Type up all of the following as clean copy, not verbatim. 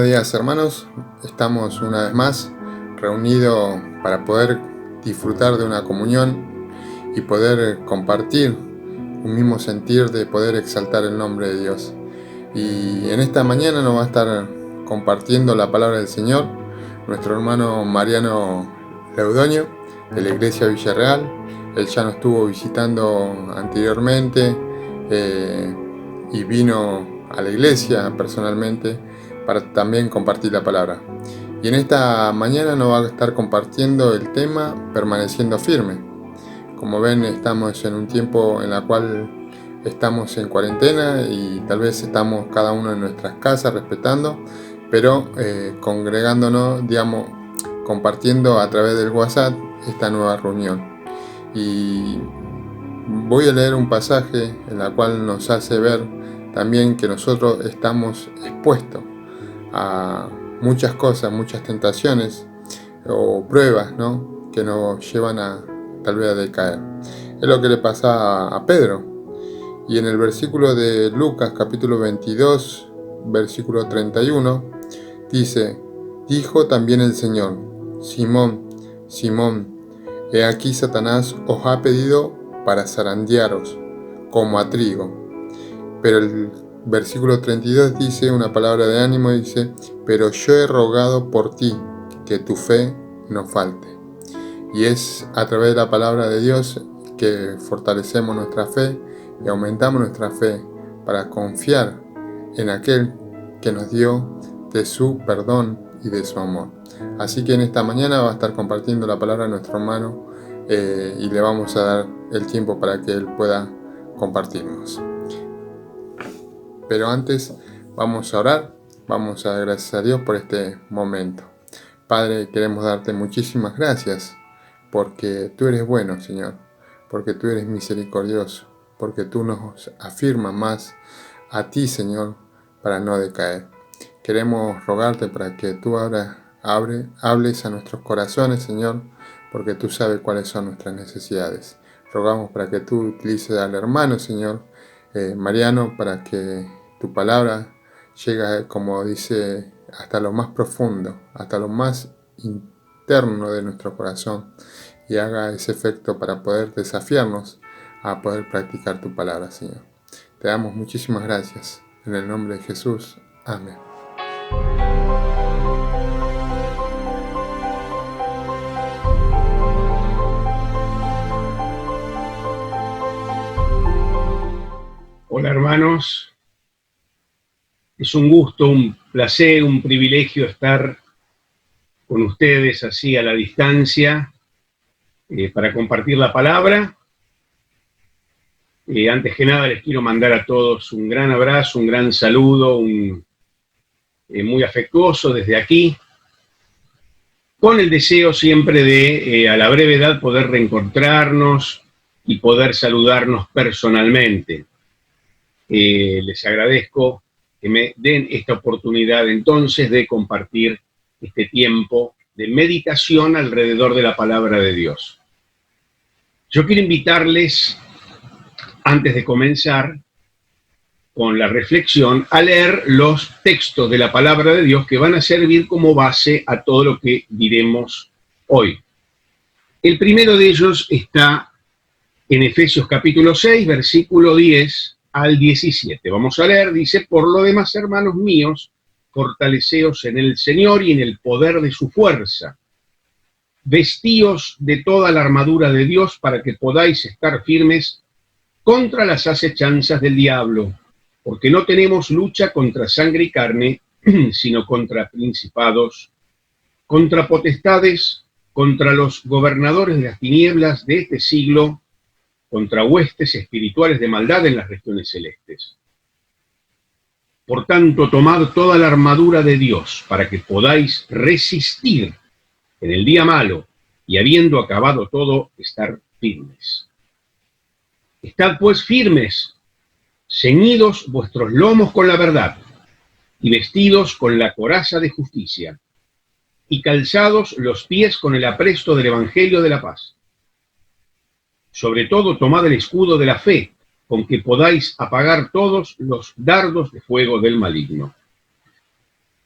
Buenos días, hermanos. Estamos una vez más reunidos para poder disfrutar de una comunión y poder compartir un mismo sentir de poder exaltar el nombre de Dios. Y en esta mañana nos va a estar compartiendo la palabra del Señor nuestro hermano Mariano Leudonio de la Iglesia Villarreal. Él ya nos estuvo visitando anteriormente y vino a la iglesia personalmente para también compartir la palabra. Y en esta mañana nos va a estar compartiendo el tema permaneciendo firme. Como ven, estamos en un tiempo en el cual estamos en cuarentena y tal vez estamos cada uno en nuestras casas respetando, pero congregándonos, digamos, compartiendo a través del WhatsApp esta nueva reunión. Y voy a leer un pasaje en el cual nos hace ver también que nosotros estamos expuestos a muchas cosas, muchas tentaciones o pruebas, ¿no?, que nos llevan a tal vez a decaer. Es lo que le pasa a Pedro. Y en el versículo de Lucas capítulo 22, versículo 31, dice: dijo también el Señor: Simón, Simón, he aquí Satanás os ha pedido para zarandearos como a trigo. Pero el versículo 32 dice una palabra de ánimo, dice: pero yo he rogado por ti, que tu fe no falte. Y es a través de la palabra de Dios que fortalecemos nuestra fe y aumentamos nuestra fe para confiar en aquel que nos dio de su perdón y de su amor. Así que en esta mañana va a estar compartiendo la palabra a nuestro hermano y le vamos a dar el tiempo para que él pueda compartirnos. Pero antes vamos a orar, vamos a dar gracias a Dios por este momento. Padre, queremos darte muchísimas gracias porque tú eres bueno, Señor, porque tú eres misericordioso, porque tú nos afirmas más a ti, Señor, para no decaer. Queremos rogarte para que tú ahora hables a nuestros corazones, Señor, porque tú sabes cuáles son nuestras necesidades. Rogamos para que tú utilices al hermano, Señor, Mariano, para que tu palabra llegue, como dice, hasta lo más profundo, hasta lo más interno de nuestro corazón, y haga ese efecto para poder desafiarnos a poder practicar tu palabra, Señor. Te damos muchísimas gracias. En el nombre de Jesús. Amén. Hola hermanos, es un gusto, un placer, un privilegio estar con ustedes así a la distancia para compartir la palabra. Antes que nada les quiero mandar a todos un gran abrazo, un gran saludo, muy afectuoso desde aquí, con el deseo siempre de a la brevedad poder reencontrarnos y poder saludarnos personalmente. Les agradezco que me den esta oportunidad entonces de compartir este tiempo de meditación alrededor de la palabra de Dios. Yo quiero invitarles, antes de comenzar con la reflexión, a leer los textos de la palabra de Dios que van a servir como base a todo lo que diremos hoy. El primero de ellos está en Efesios capítulo 6, versículo 10 al 17. Vamos a leer, dice: por lo demás, hermanos míos, fortaleceos en el Señor y en el poder de su fuerza. Vestíos de toda la armadura de Dios para que podáis estar firmes contra las acechanzas del diablo, porque no tenemos lucha contra sangre y carne, sino contra principados, contra potestades, contra los gobernadores de las tinieblas de este siglo, contra huestes espirituales de maldad en las regiones celestes. Por tanto, tomad toda la armadura de Dios para que podáis resistir en el día malo y, habiendo acabado todo, estar firmes. Estad pues firmes, ceñidos vuestros lomos con la verdad y vestidos con la coraza de justicia y calzados los pies con el apresto del evangelio de la paz. Sobre todo, tomad el escudo de la fe, con que podáis apagar todos los dardos de fuego del maligno.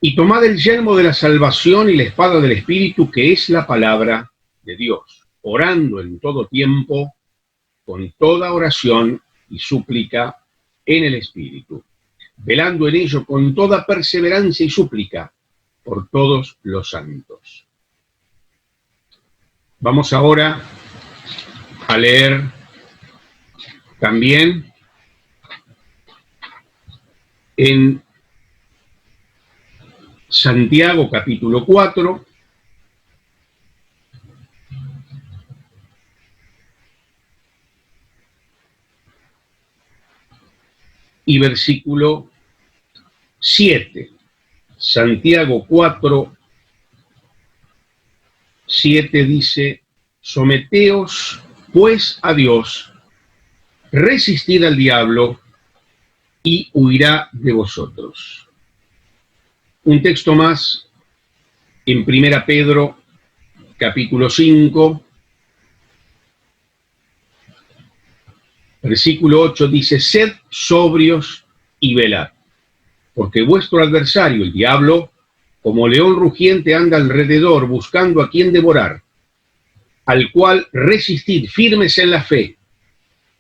Y tomad el yelmo de la salvación y la espada del Espíritu, que es la palabra de Dios, orando en todo tiempo, con toda oración y súplica en el Espíritu, velando en ello con toda perseverancia y súplica por todos los santos. Vamos ahora a leer también en Santiago capítulo 4, y versículo 7. Santiago 4, 7 dice: someteos pues a Dios, resistid al diablo y huirá de vosotros. Un texto más en 1 Pedro capítulo 5, versículo 8 dice: sed sobrios y velad, porque vuestro adversario, el diablo, como león rugiente anda alrededor buscando a quien devorar, al cual resistid firmes en la fe,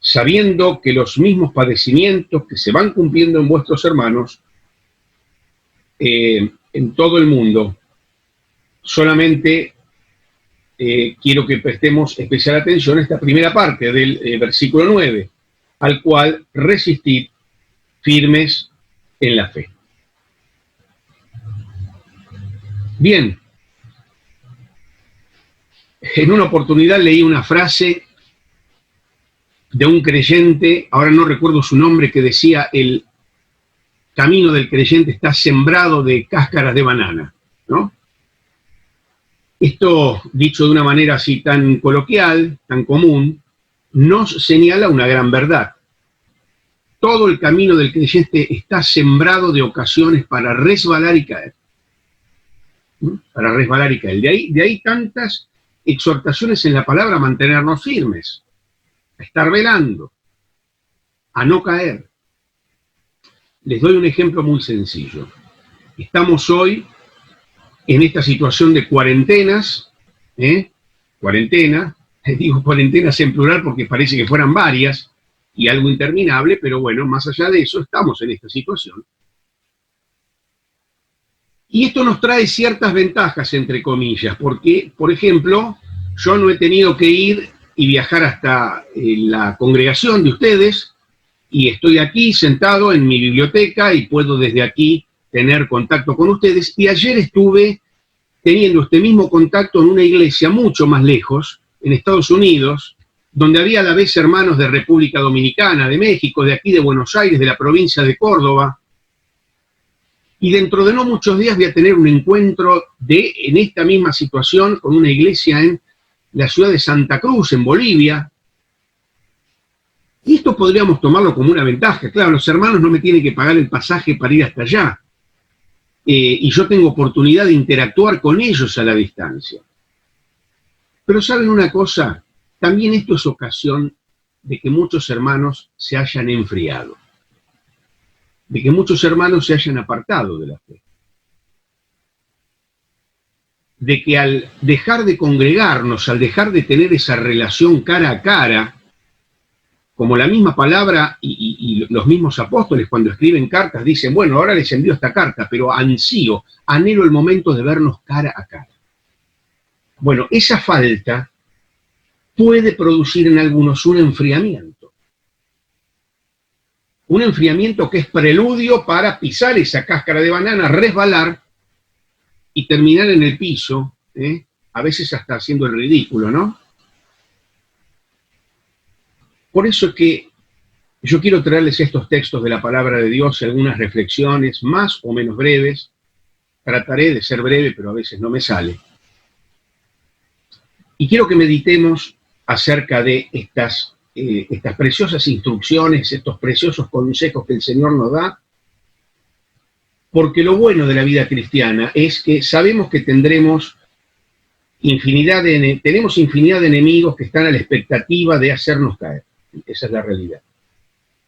sabiendo que los mismos padecimientos que se van cumpliendo en vuestros hermanos en todo el mundo. Solamente quiero que prestemos especial atención a esta primera parte del versículo 9, al cual resistid firmes en la fe. Bien, en una oportunidad leí una frase de un creyente, ahora no recuerdo su nombre, que decía: el camino del creyente está sembrado de cáscaras de banana, ¿no? Esto, dicho de una manera así tan coloquial, tan común, nos señala una gran verdad. Todo el camino del creyente está sembrado de ocasiones para resbalar y caer. Para resbalar y caer. De ahí tantas exhortaciones en la palabra a mantenernos firmes, a estar velando, a no caer. Les doy un ejemplo muy sencillo. Estamos hoy en esta situación de cuarentenas, digo cuarentenas en plural porque parece que fueran varias y algo interminable, pero bueno, más allá de eso, estamos en esta situación. Y esto nos trae ciertas ventajas, entre comillas, porque, por ejemplo, yo no he tenido que ir y viajar hasta la congregación de ustedes, y estoy aquí sentado en mi biblioteca y puedo desde aquí tener contacto con ustedes. Y ayer estuve teniendo este mismo contacto en una iglesia mucho más lejos, en Estados Unidos, donde había a la vez hermanos de República Dominicana, de México, de aquí de Buenos Aires, de la provincia de Córdoba. Y dentro de no muchos días voy a tener un encuentro en esta misma situación con una iglesia en la ciudad de Santa Cruz, en Bolivia. Y esto podríamos tomarlo como una ventaja. Claro, los hermanos no me tienen que pagar el pasaje para ir hasta allá. Y yo tengo oportunidad de interactuar con ellos a la distancia. Pero ¿saben una cosa? También esto es ocasión de que muchos hermanos se hayan enfriado, de que muchos hermanos se hayan apartado de la fe, de que al dejar de congregarnos, al dejar de tener esa relación cara a cara, como la misma palabra y los mismos apóstoles cuando escriben cartas dicen: bueno, ahora les envío esta carta, pero ansío, anhelo el momento de vernos cara a cara. Bueno, esa falta puede producir en algunos un enfriamiento. Un enfriamiento que es preludio para pisar esa cáscara de banana, resbalar y terminar en el piso, a veces hasta haciendo el ridículo, ¿no? Por eso es que yo quiero traerles estos textos de la palabra de Dios y algunas reflexiones más o menos breves. Trataré de ser breve, pero a veces no me sale. Y quiero que meditemos acerca de estas preciosas instrucciones, estos preciosos consejos que el Señor nos da, porque lo bueno de la vida cristiana es que sabemos que tenemos infinidad de enemigos que están a la expectativa de hacernos caer. Esa es la realidad.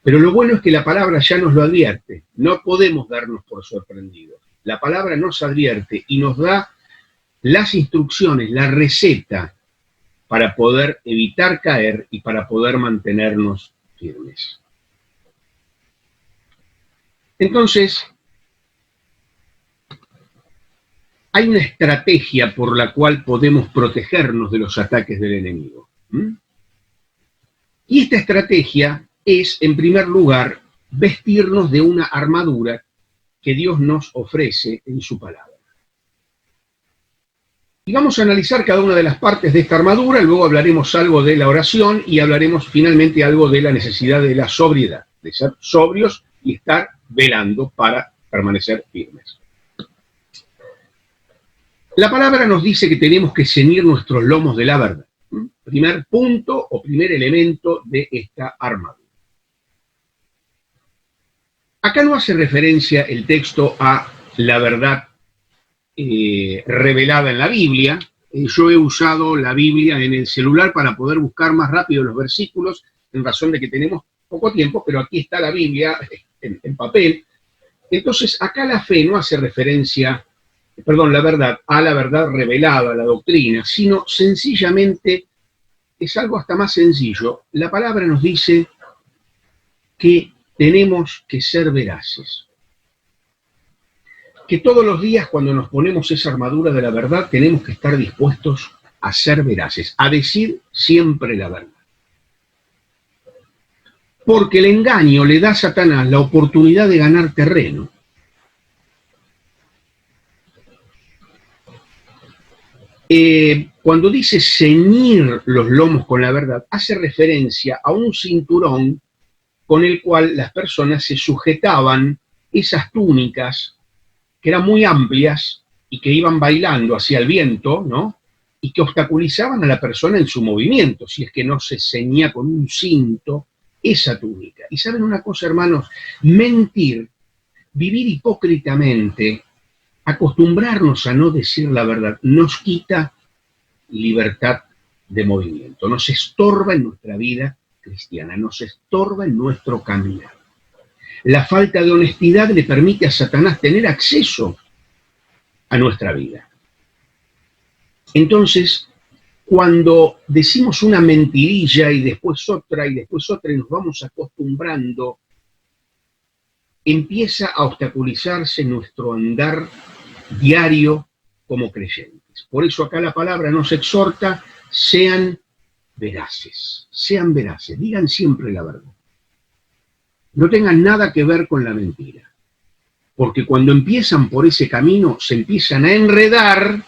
Pero lo bueno es que la palabra ya nos lo advierte. No podemos darnos por sorprendidos. La palabra nos advierte y nos da las instrucciones, la receta para poder evitar caer y para poder mantenernos firmes. Entonces, hay una estrategia por la cual podemos protegernos de los ataques del enemigo. Y esta estrategia es, en primer lugar, vestirnos de una armadura que Dios nos ofrece en su palabra. Y vamos a analizar cada una de las partes de esta armadura, luego hablaremos algo de la oración y hablaremos finalmente algo de la necesidad de la sobriedad, de ser sobrios y estar velando para permanecer firmes. La palabra nos dice que tenemos que ceñir nuestros lomos de la verdad. Primer punto o primer elemento de esta armadura. Acá no hace referencia el texto a la verdad revelada en la Biblia. Yo he usado la Biblia en el celular para poder buscar más rápido los versículos, en razón de que tenemos poco tiempo, pero aquí está la Biblia en papel. Entonces, acá la fe no hace referencia, la verdad, a la verdad revelada, a la doctrina, sino sencillamente es algo hasta más sencillo. La palabra nos dice que tenemos que ser veraces. Que todos los días cuando nos ponemos esa armadura de la verdad tenemos que estar dispuestos a ser veraces, a decir siempre la verdad. Porque el engaño le da a Satanás la oportunidad de ganar terreno. Cuando dice ceñir los lomos con la verdad, hace referencia a un cinturón con el cual las personas se sujetaban esas túnicas que eran muy amplias y que iban bailando hacia el viento, ¿no? Y que obstaculizaban a la persona en su movimiento, si es que no se ceñía con un cinto esa túnica. Y saben una cosa, hermanos, mentir, vivir hipócritamente, acostumbrarnos a no decir la verdad, nos quita libertad de movimiento, nos estorba en nuestra vida cristiana, nos estorba en nuestro caminar. La falta de honestidad le permite a Satanás tener acceso a nuestra vida. Entonces, cuando decimos una mentirilla y después otra y nos vamos acostumbrando, empieza a obstaculizarse nuestro andar diario como creyentes. Por eso acá la palabra nos exhorta, sean veraces, digan siempre la verdad. No tengan nada que ver con la mentira. Porque cuando empiezan por ese camino, se empiezan a enredar,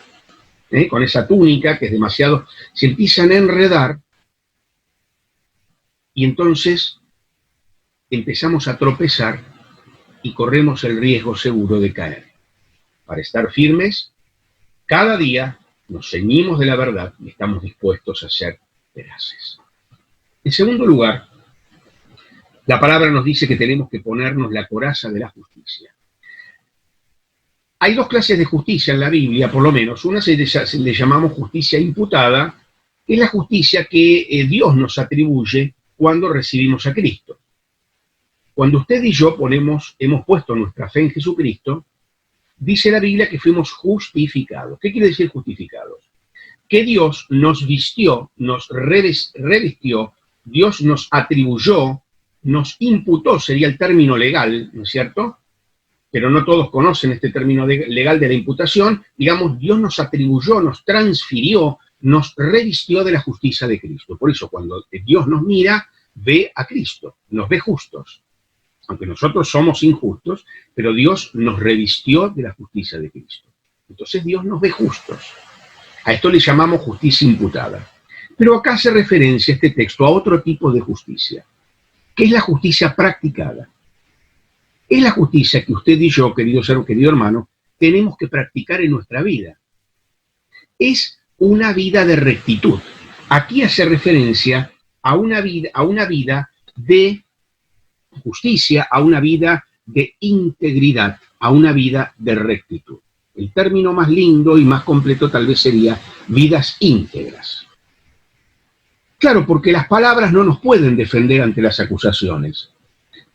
con esa túnica que es demasiado, se empiezan a enredar y entonces empezamos a tropezar y corremos el riesgo seguro de caer. Para estar firmes, cada día nos ceñimos de la verdad y estamos dispuestos a ser veraces. En segundo lugar, la palabra nos dice que tenemos que ponernos la coraza de la justicia. Hay dos clases de justicia en la Biblia, por lo menos. Una le llamamos justicia imputada, que es la justicia que Dios nos atribuye cuando recibimos a Cristo. Cuando usted y yo hemos puesto nuestra fe en Jesucristo, dice la Biblia que fuimos justificados. ¿Qué quiere decir justificados? Que Dios nos vistió, nos revistió, Dios nos atribuyó, nos imputó, sería el término legal, ¿no es cierto? Pero no todos conocen este término legal de la imputación. Digamos, Dios nos atribuyó, nos transfirió, nos revistió de la justicia de Cristo. Por eso, cuando Dios nos mira, ve a Cristo, nos ve justos. Aunque nosotros somos injustos, pero Dios nos revistió de la justicia de Cristo. Entonces Dios nos ve justos. A esto le llamamos justicia imputada. Pero acá hace referencia este texto a otro tipo de justicia, que es la justicia practicada. Es la justicia que usted y yo, querido hermano, tenemos que practicar en nuestra vida. Es una vida de rectitud. Aquí hace referencia a una vida de justicia, a una vida de integridad, a una vida de rectitud. El término más lindo y más completo tal vez sería vidas íntegras. Claro, porque las palabras no nos pueden defender ante las acusaciones,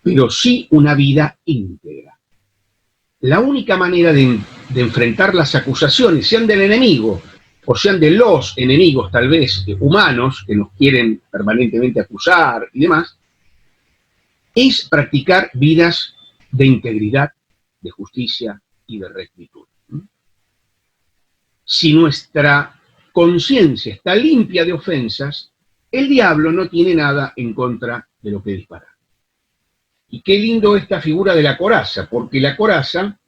pero sí una vida íntegra. la única manera de enfrentar las acusaciones, sean del enemigo o sean de los enemigos tal vez humanos que nos quieren permanentemente acusar y demás, es practicar vidas de integridad, de justicia y de rectitud. Si nuestra conciencia está limpia de ofensas, el diablo no tiene nada en contra de lo que dispara. Y qué lindo esta figura de la coraza, porque la coraza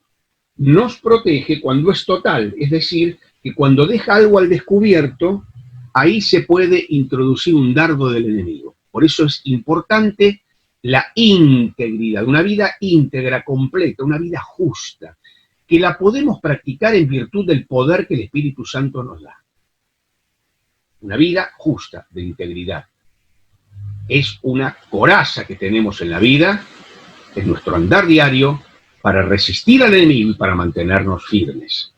nos protege cuando es total, es decir, que cuando deja algo al descubierto, ahí se puede introducir un dardo del enemigo. Por eso es importante la integridad, una vida íntegra, completa, una vida justa, que la podemos practicar en virtud del poder que el Espíritu Santo nos da. Una vida justa, de integridad. Es una coraza que tenemos en la vida, en nuestro andar diario, para resistir al enemigo y para mantenernos firmes.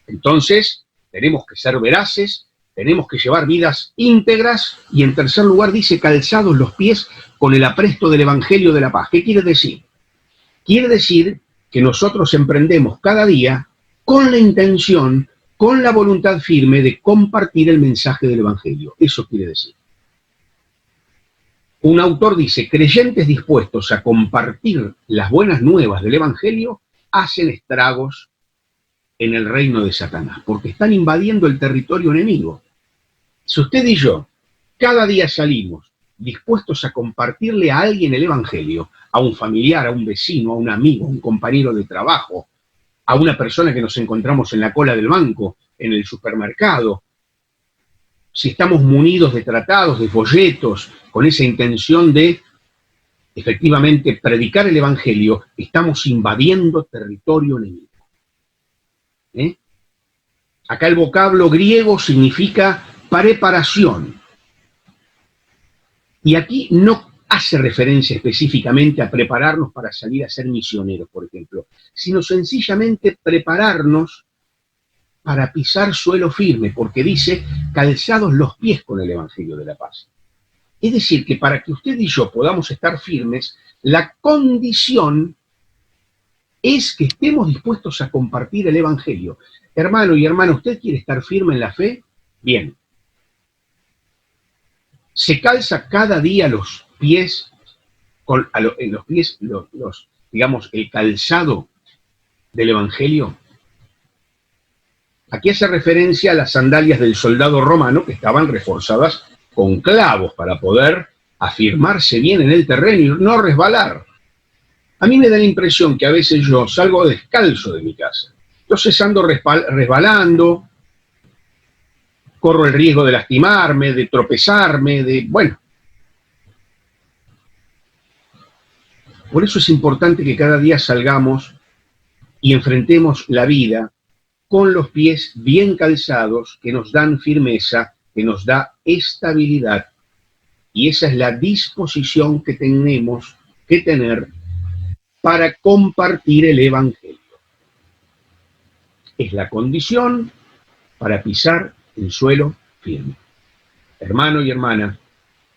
Entonces, tenemos que ser veraces, tenemos que llevar vidas íntegras y en tercer lugar dice calzados los pies con el apresto del Evangelio de la paz. ¿Qué quiere decir? Quiere decir que nosotros emprendemos cada día con la intención, con la voluntad firme de compartir el mensaje del Evangelio. Eso quiere decir. Un autor dice, creyentes dispuestos a compartir las buenas nuevas del Evangelio hacen estragos en el reino de Satanás, porque están invadiendo el territorio enemigo. Si usted y yo cada día salimos dispuestos a compartirle a alguien el Evangelio, a un familiar, a un vecino, a un amigo, a un compañero de trabajo, a una persona que nos encontramos en la cola del banco, en el supermercado, si estamos munidos de tratados, de folletos, con esa intención de, efectivamente, predicar el Evangelio, estamos invadiendo territorio enemigo. Acá el vocablo griego significa preparación. Y aquí no hace referencia específicamente a prepararnos para salir a ser misioneros, por ejemplo, sino sencillamente prepararnos para pisar suelo firme, porque dice, calzados los pies con el Evangelio de la paz. Es decir, que para que usted y yo podamos estar firmes, la condición es que estemos dispuestos a compartir el Evangelio. Hermano y hermana, ¿usted quiere estar firme en la fe? Bien. Se calza cada día los pies, en los pies, digamos, el calzado del Evangelio. Aquí hace referencia a las sandalias del soldado romano que estaban reforzadas con clavos para poder afirmarse bien en el terreno y no resbalar. A mí me da la impresión que a veces yo salgo descalzo de mi casa. Entonces ando resbalando, corro el riesgo de lastimarme, de tropezarme, bueno. Por eso es importante que cada día salgamos y enfrentemos la vida con los pies bien calzados, que nos dan firmeza, que nos da estabilidad. Y esa es la disposición que tenemos que tener para compartir el Evangelio. Es la condición para pisar el suelo firme. Hermano y hermana,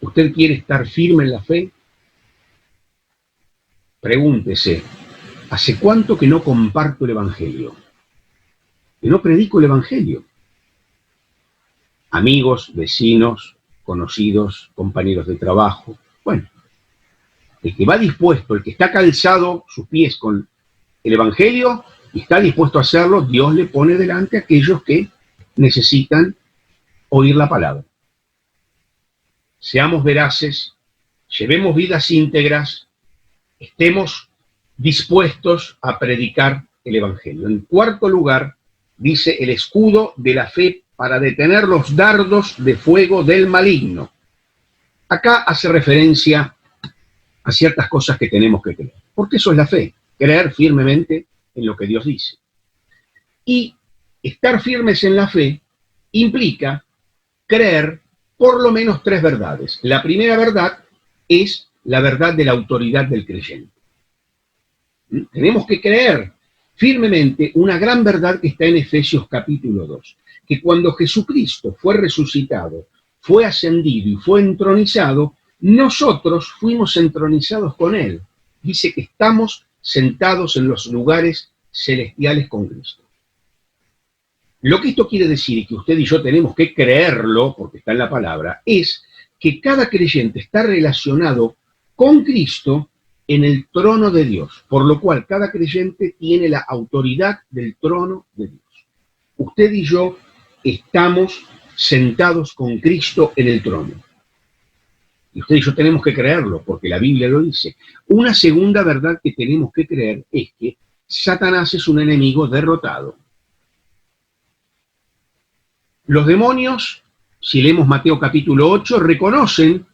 ¿usted quiere estar firme en la fe? Pregúntese, ¿hace cuánto que no comparto el Evangelio? Que no predico el Evangelio. Amigos, vecinos, conocidos, compañeros de trabajo. Bueno, el que va dispuesto, el que está calzado sus pies con el Evangelio y está dispuesto a hacerlo, Dios le pone delante a aquellos que necesitan oír la palabra. Seamos veraces, llevemos vidas íntegras, estemos dispuestos a predicar el Evangelio. En cuarto lugar, dice el escudo de la fe para detener los dardos de fuego del maligno. Acá hace referencia a ciertas cosas que tenemos que creer, porque eso es la fe, creer firmemente en lo que Dios dice. Y estar firmes en la fe implica creer por lo menos tres verdades. La primera verdad es la verdad de la autoridad del creyente. Tenemos que creer firmemente una gran verdad que está en Efesios capítulo 2, que cuando Jesucristo fue resucitado, fue ascendido y fue entronizado, nosotros fuimos entronizados con Él. Dice que estamos sentados en los lugares celestiales con Cristo. Lo que esto quiere decir, y que usted y yo tenemos que creerlo, porque está en la palabra, es que cada creyente está relacionado con Cristo en el trono de Dios, por lo cual cada creyente tiene la autoridad del trono de Dios. Usted y yo estamos sentados con Cristo en el trono. Y usted y yo tenemos que creerlo, porque la Biblia lo dice. Una segunda verdad que tenemos que creer es que Satanás es un enemigo derrotado. Los demonios, si leemos Mateo capítulo 8, reconocen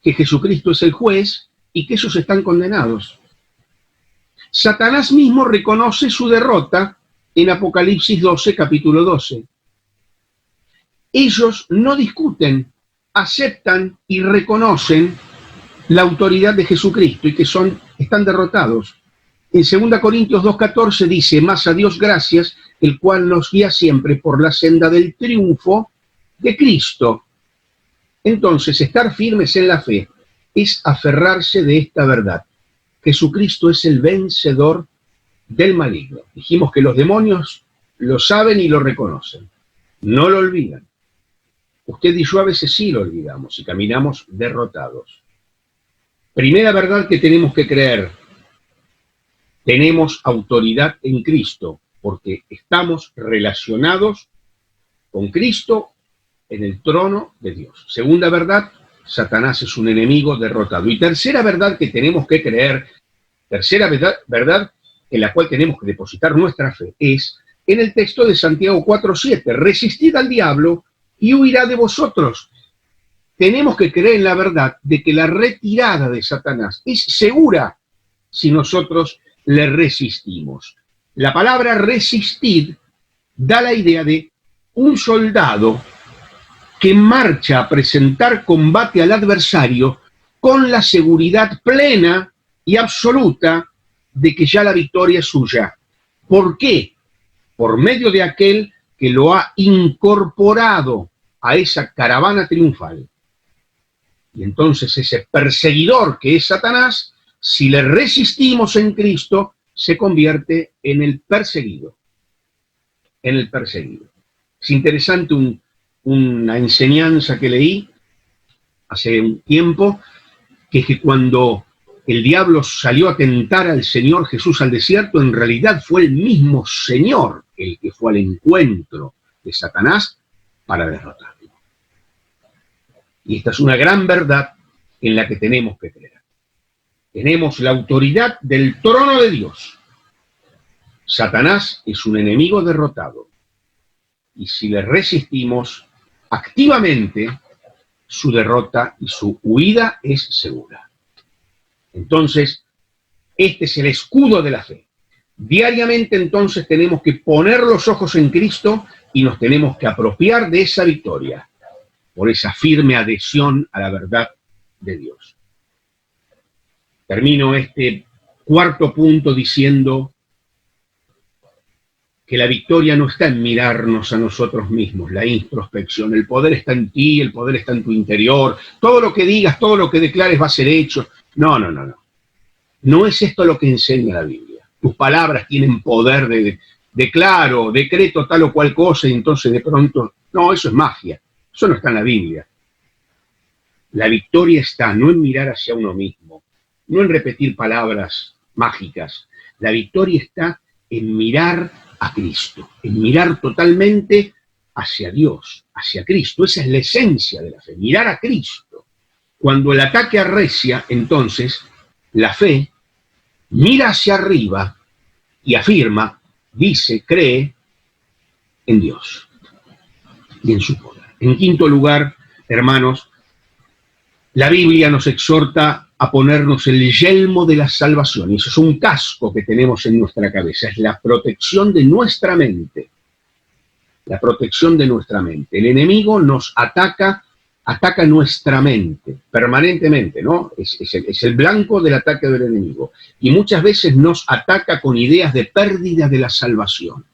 que Jesucristo es el juez y que ellos están condenados. Satanás mismo reconoce su derrota en Apocalipsis 12, capítulo 12. Ellos no discuten, aceptan y reconocen la autoridad de Jesucristo y que están derrotados. En 2 Corintios 2:14 dice, mas a Dios gracias, el cual nos guía siempre por la senda del triunfo de Cristo. Entonces, estar firmes en la fe es aferrarse de esta verdad. Jesucristo es el vencedor del maligno. Dijimos que los demonios lo saben y lo reconocen. No lo olvidan. Usted y yo a veces sí lo olvidamos y caminamos derrotados. Primera verdad que tenemos que creer. Tenemos autoridad en Cristo porque estamos relacionados con Cristo en el trono de Dios. Segunda verdad, Satanás es un enemigo derrotado. Y tercera verdad que tenemos que creer, tercera verdad en la cual tenemos que depositar nuestra fe, es en el texto de Santiago 4:7, resistid al diablo y huirá de vosotros. Tenemos que creer en la verdad de que la retirada de Satanás es segura si nosotros le resistimos. La palabra resistir da la idea de un soldado que marcha a presentar combate al adversario con la seguridad plena y absoluta de que ya la victoria es suya. ¿Por qué? Por medio de aquel que lo ha incorporado a esa caravana triunfal. Y entonces ese perseguidor que es Satanás, si le resistimos en Cristo, se convierte en el perseguido. En el perseguido. Es interesante una enseñanza que leí hace un tiempo, que es que cuando el diablo salió a tentar al Señor Jesús al desierto, en realidad fue el mismo Señor el que fue al encuentro de Satanás para derrotarlo. Y esta es una gran verdad en la que tenemos que creer. Tenemos la autoridad del trono de Dios. Satanás es un enemigo derrotado. Y si le resistimos activamente, su derrota y su huida es segura. Entonces, este es el escudo de la fe. Diariamente, entonces, tenemos que poner los ojos en Cristo y nos tenemos que apropiar de esa victoria por esa firme adhesión a la verdad de Dios. Termino este cuarto punto diciendo que la victoria no está en mirarnos a nosotros mismos, la introspección. El poder está en ti, el poder está en tu interior. Todo lo que digas, todo lo que declares va a ser hecho. No. No es esto lo que enseña la Biblia. Tus palabras tienen poder de declaro, decreto tal o cual cosa y entonces de pronto... No, eso es magia. Eso no está en la Biblia. La victoria está no en mirar hacia uno mismo, no en repetir palabras mágicas. La victoria está en mirar a Cristo, en mirar totalmente hacia Dios, hacia Cristo. Esa es la esencia de la fe, mirar a Cristo. Cuando el ataque arrecia, entonces, la fe mira hacia arriba y afirma, dice, cree en Dios y en su poder. En quinto lugar, hermanos, la Biblia nos exhorta a ponernos el yelmo de la salvación. Y eso es un casco que tenemos en nuestra cabeza. Es la protección de nuestra mente. La protección de nuestra mente. El enemigo nos ataca nuestra mente permanentemente, ¿no? Es el blanco del ataque del enemigo. Y muchas veces nos ataca con ideas de pérdida de la salvación.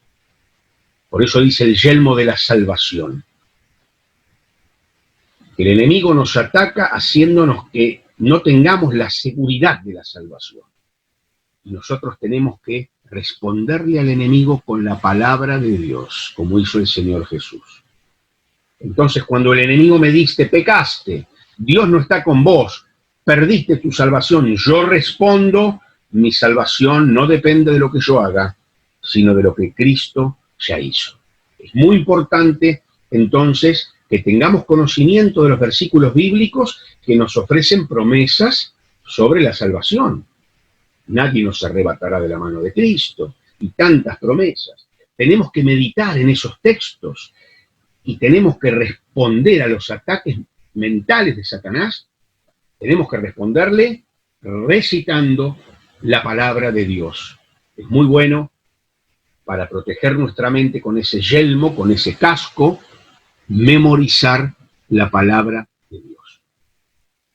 Por eso dice el yelmo de la salvación. El enemigo nos ataca haciéndonos que no tengamos la seguridad de la salvación. Y nosotros tenemos que responderle al enemigo con la palabra de Dios, como hizo el Señor Jesús. Entonces, cuando el enemigo me dice, pecaste, Dios no está con vos, perdiste tu salvación, yo respondo, mi salvación no depende de lo que yo haga, sino de lo que Cristo ya hizo. Es muy importante, entonces, que tengamos conocimiento de los versículos bíblicos que nos ofrecen promesas sobre la salvación. Nadie nos arrebatará de la mano de Cristo, y tantas promesas. Tenemos que meditar en esos textos y tenemos que responder a los ataques mentales de Satanás. Tenemos que responderle recitando la palabra de Dios. Es muy bueno para proteger nuestra mente con ese yelmo, con ese casco, memorizar la palabra de Dios.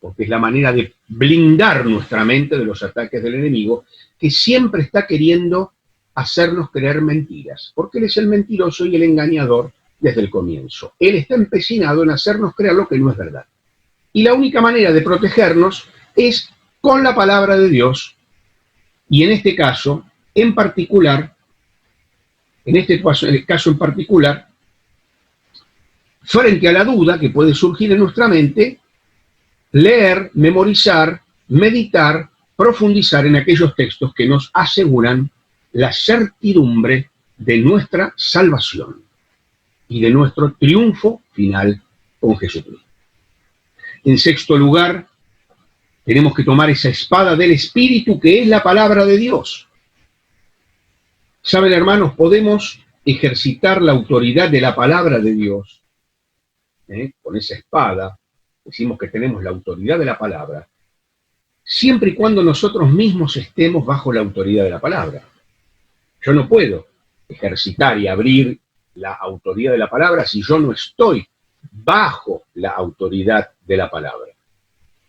Porque es la manera de blindar nuestra mente de los ataques del enemigo, que siempre está queriendo hacernos creer mentiras. Porque él es el mentiroso y el engañador desde el comienzo. Él está empecinado en hacernos creer lo que no es verdad. Y la única manera de protegernos es con la palabra de Dios, y en este caso, en particular, frente a la duda que puede surgir en nuestra mente, leer, memorizar, meditar, profundizar en aquellos textos que nos aseguran la certidumbre de nuestra salvación y de nuestro triunfo final con Jesucristo. En sexto lugar, tenemos que tomar esa espada del Espíritu que es la palabra de Dios. Saben, hermanos, podemos ejercitar la autoridad de la palabra de Dios. Con esa espada, decimos que tenemos la autoridad de la palabra, siempre y cuando nosotros mismos estemos bajo la autoridad de la palabra. Yo no puedo ejercitar y abrir la autoridad de la palabra si yo no estoy bajo la autoridad de la palabra.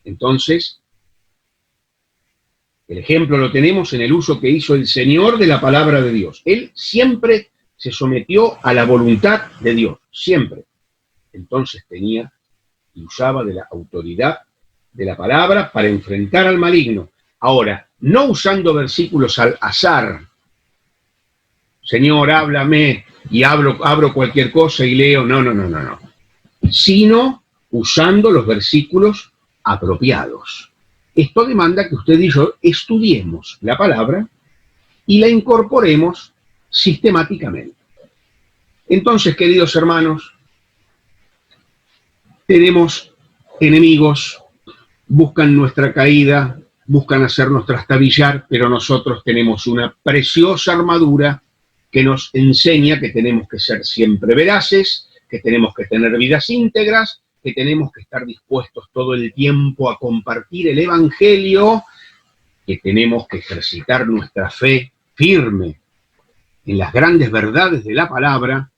Entonces, el ejemplo lo tenemos en el uso que hizo el Señor de la palabra de Dios. Él siempre se sometió a la voluntad de Dios, siempre. Entonces tenía y usaba de la autoridad de la palabra para enfrentar al maligno. Ahora, no usando versículos al azar. Señor, háblame, y abro cualquier cosa y leo. No. Sino usando los versículos apropiados. Esto demanda que usted y yo estudiemos la palabra y la incorporemos sistemáticamente. Entonces, queridos hermanos, tenemos enemigos, buscan nuestra caída, buscan hacernos trastabillar, pero nosotros tenemos una preciosa armadura que nos enseña que tenemos que ser siempre veraces, que tenemos que tener vidas íntegras, que tenemos que estar dispuestos todo el tiempo a compartir el Evangelio, que tenemos que ejercitar nuestra fe firme en las grandes verdades de la palabra,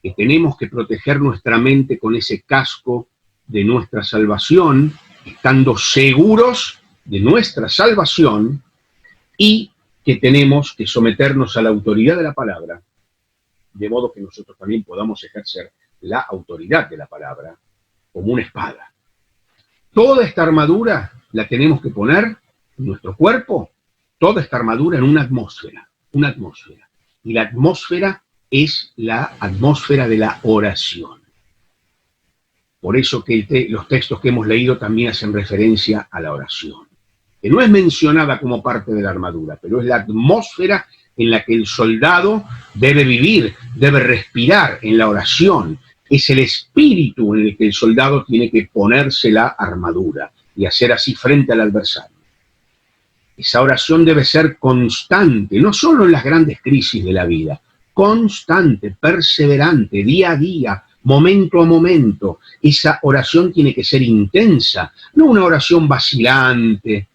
que tenemos que proteger nuestra mente con ese casco de nuestra salvación, estando seguros de nuestra salvación, y que tenemos que someternos a la autoridad de la palabra, de modo que nosotros también podamos ejercer la autoridad de la palabra como una espada. Toda esta armadura la tenemos que poner en nuestro cuerpo, toda esta armadura en una atmósfera. Y la atmósfera es la atmósfera de la oración. Por eso que los textos que hemos leído también hacen referencia a la oración, que no es mencionada como parte de la armadura, pero es la atmósfera en la que el soldado debe vivir, debe respirar en la oración. Es el espíritu en el que el soldado tiene que ponerse la armadura y hacer así frente al adversario. Esa oración debe ser constante, no solo en las grandes crisis de la vida, constante, perseverante, día a día, momento a momento. Esa oración tiene que ser intensa, no una oración vacilante,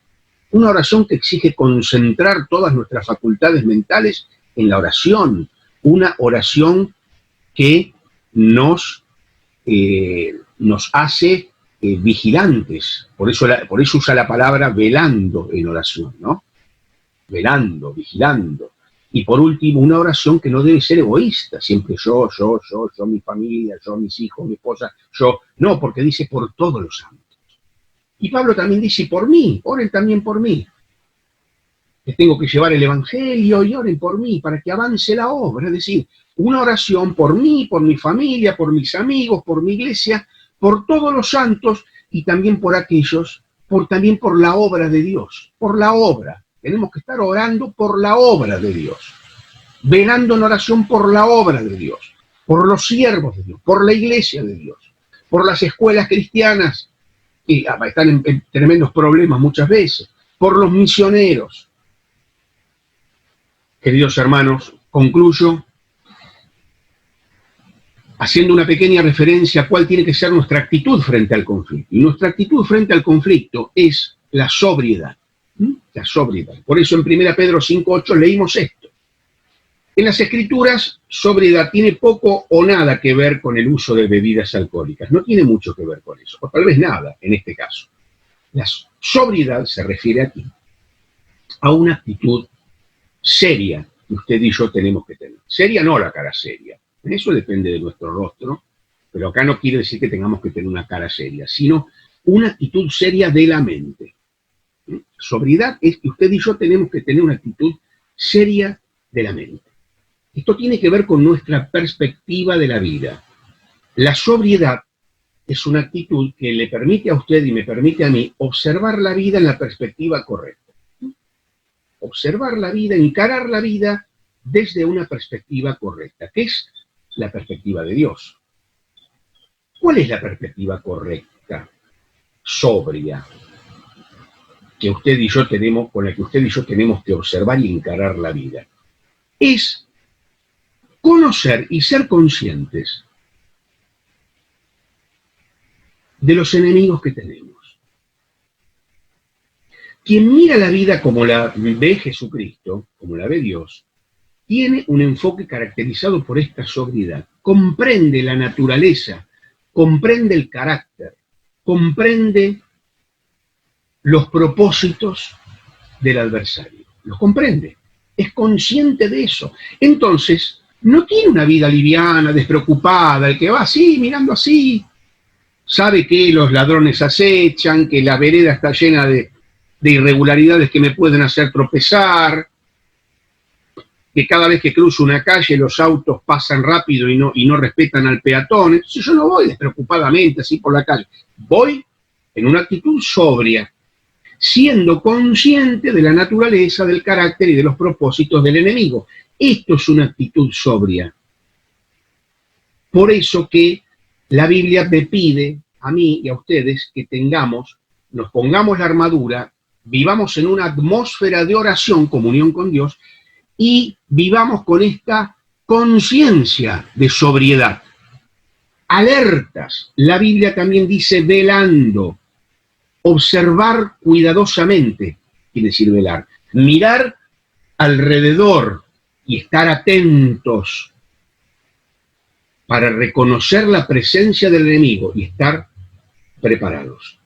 una oración que exige concentrar todas nuestras facultades mentales en la oración, una oración que nos hace vigilantes. Por eso usa la palabra velando en oración, ¿no? Velando, vigilando. Y por último, una oración que no debe ser egoísta, siempre yo, mi familia, yo, mis hijos, mi esposa, yo. No, porque dice por todos los santos. Y Pablo también dice por mí, oren también por mí. les tengo que llevar el Evangelio y oren por mí para que avance la obra. Es decir, una oración por mí, por mi familia, por mis amigos, por mi iglesia, por todos los santos y también por aquellos, también por la obra de Dios, por la obra. Tenemos que estar orando por la obra de Dios, velando en oración por la obra de Dios, por los siervos de Dios, por la iglesia de Dios, por las escuelas cristianas, que están en tremendos problemas muchas veces, por los misioneros. Queridos hermanos, concluyo haciendo una pequeña referencia a cuál tiene que ser nuestra actitud frente al conflicto. Y nuestra actitud frente al conflicto es la sobriedad. La sobriedad. Por eso en 1 Pedro 5:8 leímos esto. En las Escrituras, sobriedad tiene poco o nada que ver con el uso de bebidas alcohólicas. No tiene mucho que ver con eso, o tal vez nada en este caso. La sobriedad se refiere aquí a una actitud seria que usted y yo tenemos que tener. Seria no la cara seria. Eso depende de nuestro rostro, pero acá no quiere decir que tengamos que tener una cara seria, sino una actitud seria de la mente. Sobriedad es que usted y yo tenemos que tener una actitud seria de la mente. Esto tiene que ver con nuestra perspectiva de la vida. La sobriedad es una actitud que le permite a usted y me permite a mí observar la vida en la perspectiva correcta. Observar la vida, encarar la vida desde una perspectiva correcta, que es la perspectiva de Dios. ¿Cuál es la perspectiva correcta, sobria, que usted y yo tenemos, con la que usted y yo tenemos que observar y encarar la vida? Es conocer y ser conscientes de los enemigos que tenemos. Quien mira la vida como la ve Jesucristo, como la ve Dios, tiene un enfoque caracterizado por esta sobriedad. Comprende la naturaleza, comprende el carácter, comprende los propósitos del adversario. Los comprende, es consciente de eso. Entonces, no tiene una vida liviana, despreocupada, el que va así, mirando así. Sabe que los ladrones acechan, que la vereda está llena de irregularidades que me pueden hacer tropezar, que cada vez que cruzo una calle los autos pasan rápido y no respetan al peatón. Entonces yo no voy despreocupadamente así por la calle. Voy en una actitud sobria, siendo consciente de la naturaleza, del carácter y de los propósitos del enemigo. Esto es una actitud sobria. Por eso que la Biblia me pide a mí y a ustedes que nos pongamos la armadura, vivamos en una atmósfera de oración, comunión con Dios, y vivamos con esta conciencia de sobriedad. Alertas. La Biblia también dice velando. Observar cuidadosamente, quiere decir velar. Mirar alrededor y estar atentos para reconocer la presencia del enemigo y estar preparados.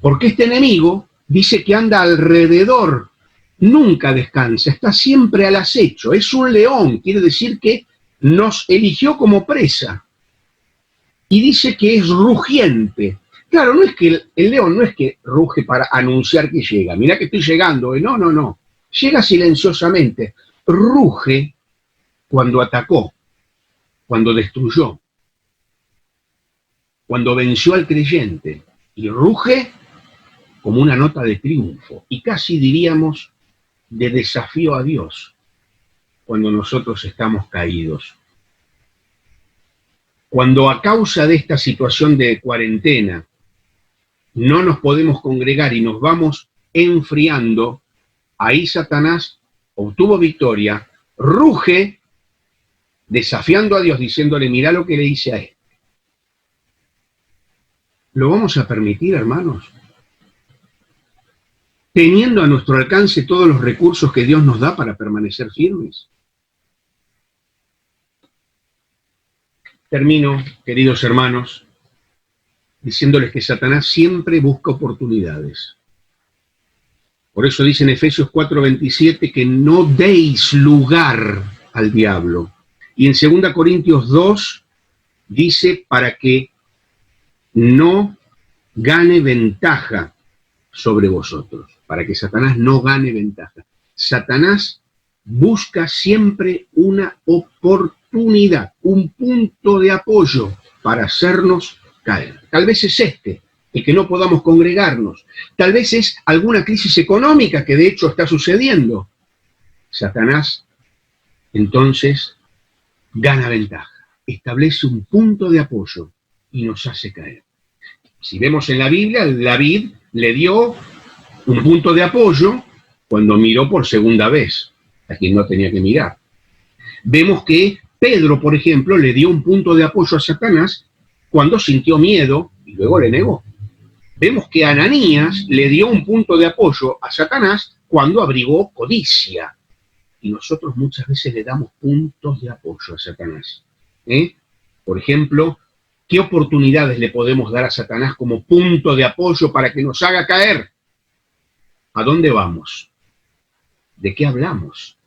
Porque este enemigo dice que anda alrededor, nunca descansa, está siempre al acecho, es un león, quiere decir que nos eligió como presa. Y dice que es rugiente. Claro, no es que el león no es que ruge para anunciar que llega. Mirá que estoy llegando. No. Llega silenciosamente. Ruge cuando atacó, cuando destruyó, cuando venció al creyente. Y ruge como una nota de triunfo. Y casi diríamos de desafío a Dios cuando nosotros estamos caídos. Cuando a causa de esta situación de cuarentena no nos podemos congregar y nos vamos enfriando, ahí Satanás obtuvo victoria, ruge desafiando a Dios, diciéndole, mirá lo que le hice a este. ¿Lo vamos a permitir, hermanos? Teniendo a nuestro alcance todos los recursos que Dios nos da para permanecer firmes. Termino, queridos hermanos, diciéndoles que Satanás siempre busca oportunidades. Por eso dice en Efesios 4:27 que no deis lugar al diablo. Y en 2 Corintios 2 dice para que no gane ventaja sobre vosotros, para que Satanás no gane ventaja. Satanás busca siempre una oportunidad, un punto de apoyo para hacernos caer. Tal vez es el que no podamos congregarnos. Tal vez es alguna crisis económica que de hecho está sucediendo. Satanás, entonces, gana ventaja, establece un punto de apoyo y nos hace caer. Si vemos en la Biblia, David le dio un punto de apoyo cuando miró por segunda vez a quien no tenía que mirar. Vemos que Pedro, por ejemplo, le dio un punto de apoyo a Satanás cuando sintió miedo y luego le negó. Vemos que Ananías le dio un punto de apoyo a Satanás cuando abrigó codicia. Y nosotros muchas veces le damos puntos de apoyo a Satanás. Por ejemplo, ¿qué oportunidades le podemos dar a Satanás como punto de apoyo para que nos haga caer? ¿A dónde vamos? ¿De qué hablamos?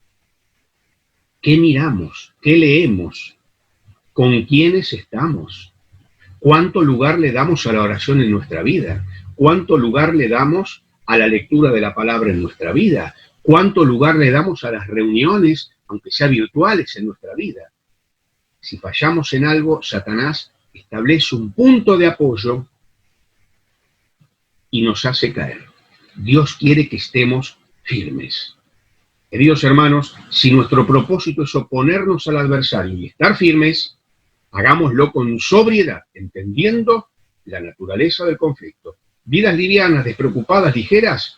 ¿Qué miramos? ¿Qué leemos? ¿Con quiénes estamos? ¿Cuánto lugar le damos a la oración en nuestra vida? ¿Cuánto lugar le damos a la lectura de la palabra en nuestra vida? ¿Cuánto lugar le damos a las reuniones, aunque sean virtuales, en nuestra vida? Si fallamos en algo, Satanás establece un punto de apoyo y nos hace caer. Dios quiere que estemos firmes. Queridos hermanos, si nuestro propósito es oponernos al adversario y estar firmes, hagámoslo con sobriedad, entendiendo la naturaleza del conflicto. Vidas livianas, despreocupadas, ligeras,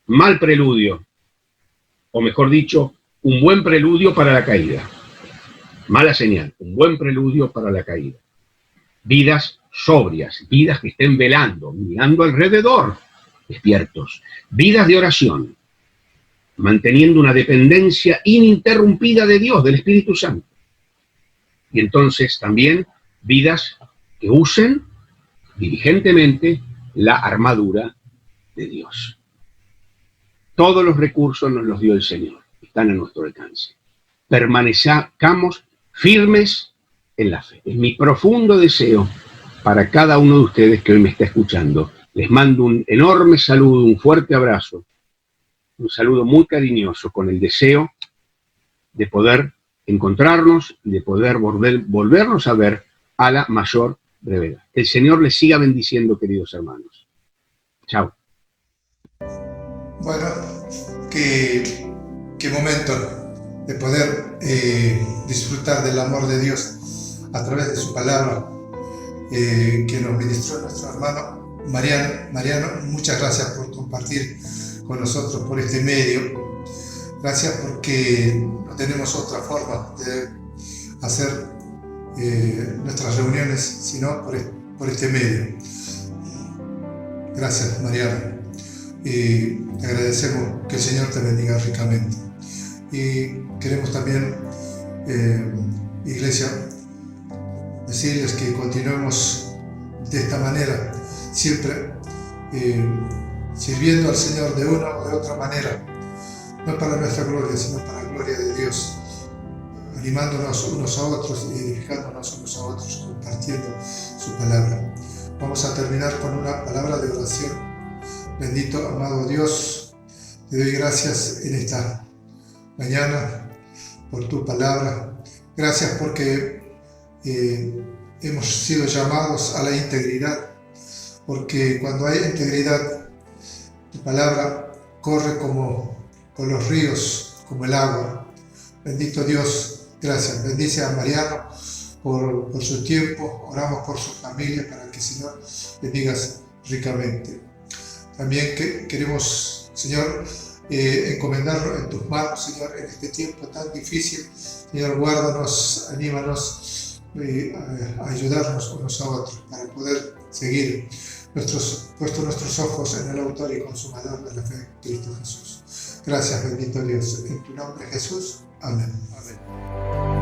mal preludio, o mejor dicho, un buen preludio para la caída. Mala señal, un buen preludio para la caída. Vidas sobrias, vidas que estén velando, mirando alrededor, despiertos. Vidas de oración, manteniendo una dependencia ininterrumpida de Dios, del Espíritu Santo. Y entonces también vidas que usen diligentemente la armadura de Dios. Todos los recursos nos los dio el Señor, están a nuestro alcance. Permanezcamos firmes en la fe. Es mi profundo deseo para cada uno de ustedes que hoy me está escuchando. Les mando un enorme saludo, un fuerte abrazo, un saludo muy cariñoso con el deseo de poder encontrarnos y de poder volvernos a ver a la mayor brevedad. Que el Señor les siga bendiciendo, queridos hermanos. Chao. Bueno, qué momento de poder disfrutar del amor de Dios a través de su palabra que nos ministró nuestro hermano Mariano. Muchas gracias por compartir con nosotros por este medio. Gracias porque no tenemos otra forma de hacer nuestras reuniones sino por este medio. Gracias, Mariano. Y te agradecemos, que el Señor te bendiga ricamente. Y queremos también, Iglesia, decirles que continuemos de esta manera, siempre sirviendo al Señor de una o de otra manera, no para nuestra gloria, sino para la gloria de Dios, animándonos unos a otros y edificándonos unos a otros, compartiendo su palabra. Vamos a terminar con una palabra de oración. Bendito, amado Dios, te doy gracias en esta mañana por tu palabra. Gracias porque hemos sido llamados a la integridad, porque cuando hay integridad, tu palabra corre como por los ríos, como el agua. Bendito Dios, gracias. Bendice a Mariano por su tiempo. Oramos por su familia para que, Señor, bendigas ricamente. También queremos, Señor, encomendarlo en tus manos, Señor, en este tiempo tan difícil. Señor, guárdanos, anímanos a ayudarnos unos a otros para poder seguir puesto nuestros ojos en el autor y consumador de la fe, Cristo Jesús. Gracias, bendito Dios. En tu nombre, Jesús. Amén. Amén.